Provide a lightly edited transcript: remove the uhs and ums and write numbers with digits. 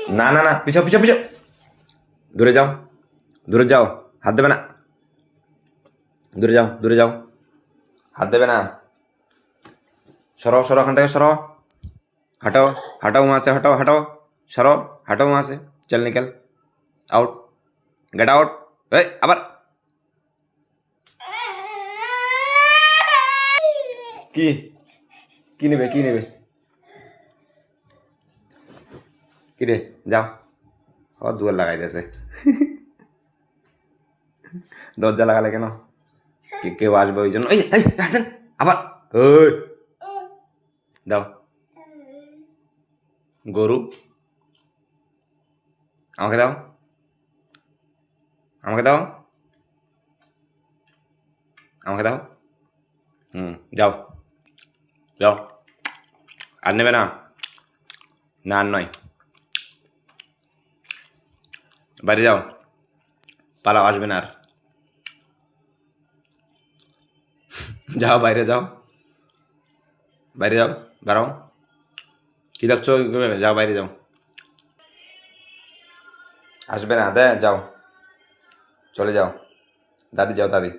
না না না, পিছাও পিছাও পিছাও, দূরে যাও, দূরে যাও, হাত দেবে না, দূরে যাও, দূরে যাও, হাত দেবে না, সরো সরো ওখান থেকে সরো, हटाओ, हटाओ वहां से, हटाओ हटाओ, सरो, हटाओ वहां से, चल निकल, आउट, गेट आउट। আবার কি কি নেবে, কি নেবে, কি রে, যাও, ও দুয়ার লাগাই দিয়েছে। দরজা লাগালে কেন, কেউ আসবে ওই জন্য। এই এই হাতেন, আবার ওই দাও, গরু আমাকে দাও, আমাকে দাও, আমাকে দাও, যাও যাও, আর নেবে না, না আর নয়, বাইরে যাও, পালাও, আসবে না আর, যাও বাইরে যাও, বাইরে যাও, বেড়াও, কি দেখছো, যাও বাইরে যাও, আসবে না, দে যাও, চলে যাও, দাদি যাও, দাদি।